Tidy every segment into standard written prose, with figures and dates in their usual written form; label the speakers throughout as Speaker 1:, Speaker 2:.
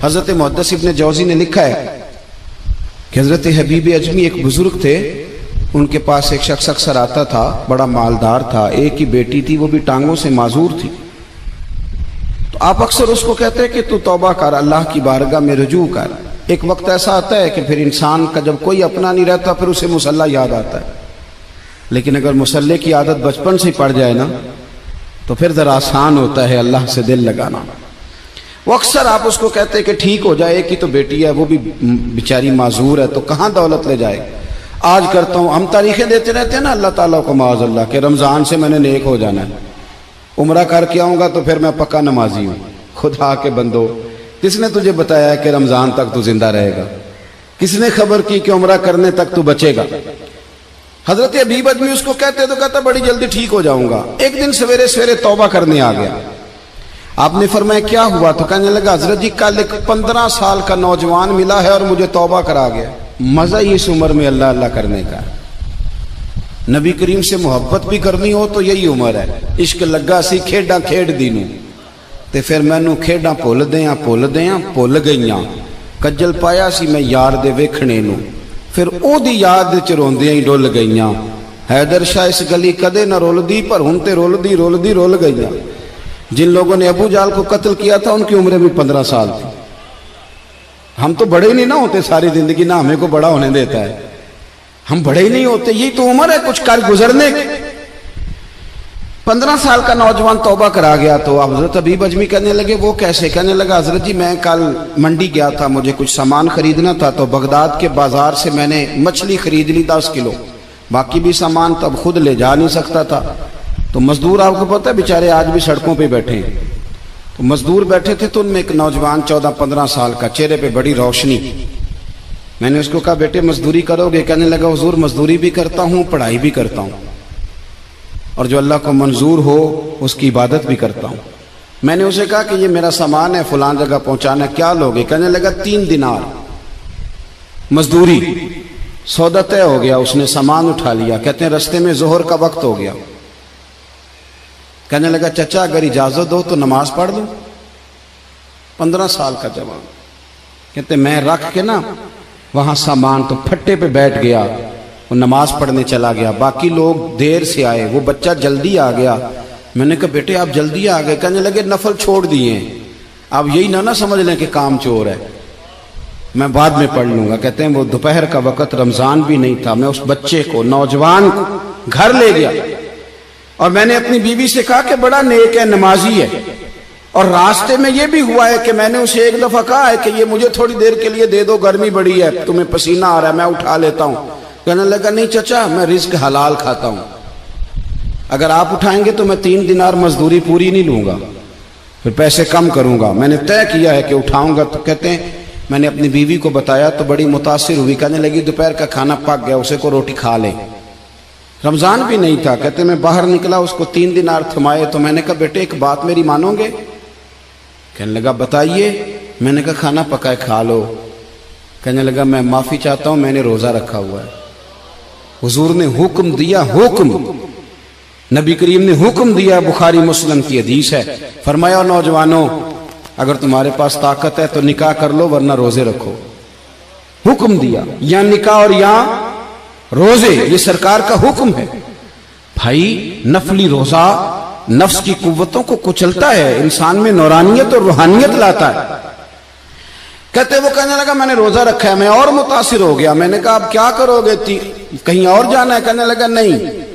Speaker 1: حضرت محدث ابن جوزی نے لکھا ہے کہ حضرت حبیب اجمی ایک بزرگ تھے، ان کے پاس ایک شخص اکثر آتا تھا، بڑا مالدار تھا، ایک ہی بیٹی تھی، وہ بھی ٹانگوں سے معذور تھی۔ تو آپ اکثر اس کو کہتے ہیں کہ تو توبہ کر، اللہ کی بارگاہ میں رجوع کر۔ ایک وقت ایسا آتا ہے کہ پھر انسان کا جب کوئی اپنا نہیں رہتا پھر اسے مصلی یاد آتا ہے، لیکن اگر مصلی کی عادت بچپن سے پڑ جائے نا تو پھر ذرا آسان ہوتا ہے اللہ سے دل لگانا۔ وہ اکثر آپ اس کو کہتے ہیں کہ ٹھیک ہو جائے، ایک ہی تو بیٹی ہے، وہ بھی بیچاری معذور ہے، تو کہاں دولت لے جائے۔ آج کرتا ہوں، ہم تاریخیں دیتے رہتے ہیں نا اللہ تعالیٰ کو معاذ اللہ کہ رمضان سے میں نے نیک ہو جانا ہے، عمرہ کر کے آؤں گا تو پھر میں پکا نمازی ہوں۔ خدا کے بندو، کس نے تجھے بتایا ہے کہ رمضان تک تو زندہ رہے گا؟ کس نے خبر کی کہ عمرہ کرنے تک تو بچے گا؟ حضرت حبیب اجمی اس کو کہتے تو کہتا بڑی جلدی ٹھیک ہو جاؤں گا۔ ایک دن سویرے سویرے توبہ کرنے آ گیا۔ آپ نے فرمایا کیا ہوا؟ تو کہنے لگا حضرت جی کل ایک 15 سال کا نوجوان ملا ہے اور مجھے توبہ کرا گیا۔ مزہ ہی اس عمر میں اللہ اللہ کرنے کا، نبی کریم سے محبت بھی کرنی ہو تو یہی عمر ہے۔ عشق لگا سی کھیڈاں کھیڈ دینوں تے پھر مینوں کھیڈاں بھول بھول گئیاں، کجل پایا سی میں یار دے ویکھنے نوں، پھر او دی یاد وچ روندیاں ہی ڈل گئیاں۔ حیدر شاہ اس گلی کدے نہ رولدی پر ہن تے رول گئیاں۔ جن لوگوں نے ابو جہل کو قتل کیا تھا ان کی عمریں بھی 15 سال تھی۔ ہم تو بڑے ہی نہیں نہ ہوتے ساری زندگی، نہ ہمیں کو بڑا ہونے دیتا ہے، ہم بڑے ہی نہیں ہوتے، یہی تو عمر ہے کچھ کر گزرنے کی۔ 15 سال کا نوجوان توبہ کرا گیا تو حضرت حبیب اجمی کہنے لگے وہ کیسے؟ کہنے لگا حضرت جی میں کل منڈی گیا تھا، مجھے کچھ سامان خریدنا تھا، تو بغداد کے بازار سے میں نے مچھلی خرید لی 10 کلو، باقی بھی سامان تب خود لے جا نہیں سکتا تھا۔ تو مزدور آپ کو پتہ ہے بیچارے آج بھی سڑکوں پہ بیٹھے ہیں، تو مزدور بیٹھے تھے تو ان میں ایک نوجوان 14-15 سال کا، چہرے پہ بڑی روشنی۔ میں نے اس کو کہا بیٹے مزدوری کرو گے؟ کہنے لگا حضور مزدوری بھی کرتا ہوں، پڑھائی بھی کرتا ہوں، اور جو اللہ کو منظور ہو اس کی عبادت بھی کرتا ہوں۔ میں نے اسے کہا کہ یہ میرا سامان ہے فلان جگہ پہنچانا، کیا لوگے؟ کہنے لگا 3 دینار مزدوری۔ سودا طے ہو گیا، اس نے سامان اٹھا لیا۔ کہتے ہیں رستے میں ظہر کا وقت ہو گیا، کہنے لگا چچا اگر اجازت دو تو نماز پڑھ لوں۔ 15 سال کا جوان، کہتے میں رکھ کے نا وہاں سامان تو پھٹے پہ بیٹھ گیا، وہ نماز پڑھنے چلا گیا۔ باقی لوگ دیر سے آئے، وہ بچہ جلدی آ گیا۔ میں نے کہا بیٹے آپ جلدی آ گئے؟ کہنے لگے نفل چھوڑ دیے ہیں، آپ یہی نہ سمجھ لیں کہ کام چور ہے، میں بعد میں پڑھ لوں گا۔ کہتے ہیں وہ دوپہر کا وقت، رمضان بھی نہیں تھا، میں اس بچے کو نوجوان کو گھر لے گیا اور میں نے اپنی بیوی سے کہا کہ بڑا نیک ہے، نمازی ہے، اور راستے میں یہ بھی ہوا ہے کہ میں نے اسے ایک دفعہ کہا ہے کہ یہ مجھے تھوڑی دیر کے لیے دے دو، گرمی بڑی ہے، تمہیں پسینہ آ رہا ہے، میں اٹھا لیتا ہوں۔ کہنے لگا نہیں چچا میں رزق حلال کھاتا ہوں، اگر آپ اٹھائیں گے تو میں 3 دینار مزدوری پوری نہیں لوں گا، پھر پیسے کم کروں گا، میں نے طے کیا ہے کہ اٹھاؤں گا۔ تو کہتے ہیں میں نے اپنی بیوی کو بتایا تو بڑی متاثر ہوئی، کہنے لگی دوپہر کا کھانا پک گیا، اسے کو روٹی کھا لے، رمضان بھی نہیں تھا۔ کہتے میں باہر نکلا، اس کو 3 دینار تھمائے، تو میں نے کہا بیٹے ایک بات میری مانو گے؟ کہنے لگا بتائیے۔ میں نے کہا کھانا پکائے کھا لو۔ کہنے لگا میں معافی چاہتا ہوں، میں نے روزہ رکھا ہوا ہے۔ حضور نے حکم دیا، حکم نبی کریم نے حکم دیا، بخاری مسلم کی حدیث ہے، فرمایا نوجوانوں اگر تمہارے پاس طاقت ہے تو نکاح کر لو ورنہ روزے رکھو۔ حکم دیا، یا نکاح اور یا روزے، یہ سرکار کا حکم ہے۔ بھائی نفلی روزہ نفس کی قوتوں کو کچلتا ہے، انسان میں نورانیت اور روحانیت لاتا ہے۔ کہتے وہ کہنے لگا میں نے روزہ رکھا ہے، میں اور متاثر ہو گیا۔ میں نے کہا اب کیا کرو گے؟ کہیں اور جانا ہے؟ کہنے لگا نہیں،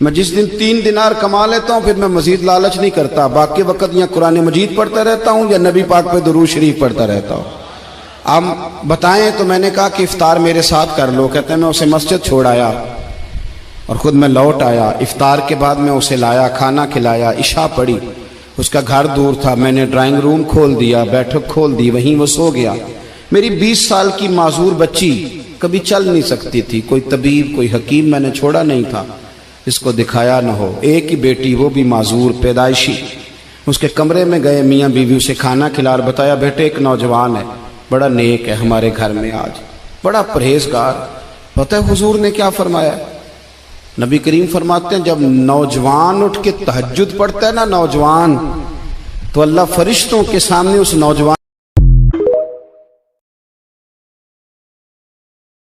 Speaker 1: میں جس دن 3 دینار کما لیتا ہوں پھر میں مزید لالچ نہیں کرتا، باقی وقت یا قرآن مجید پڑھتا رہتا ہوں یا نبی پاک پہ درود شریف پڑھتا رہتا ہوں۔ آپ بتائیں؟ تو میں نے کہا کہ افطار میرے ساتھ کر لو۔ کہتے ہیں میں اسے مسجد چھوڑ آیا اور خود میں لوٹ آیا۔ افطار کے بعد میں اسے لایا، کھانا کھلایا، عشاء پڑھی۔ اس کا گھر دور تھا، میں نے ڈرائنگ روم کھول دیا، بیٹھک کھول دی، وہیں وہ سو گیا۔ میری 20 سال کی معذور بچی کبھی چل نہیں سکتی تھی، کوئی طبیب کوئی حکیم میں نے چھوڑا نہیں تھا اس کو دکھایا نہ ہو۔ ایک ہی بیٹی، وہ بھی معذور پیدائشی۔ اس کے کمرے میں گئے، میاں بیوی اسے کھانا کھلا اور بتایا بیٹے ایک نوجوان ہے، بڑا نیک ہے ہمارے گھر میں، آج بڑا پرہیزگار۔ پتہ ہے حضور نے کیا فرمایا؟ نبی کریم فرماتے ہیں جب نوجوان اٹھ کے تہجد پڑھتا ہے نا نوجوان، تو اللہ فرشتوں کے سامنے اس نوجوان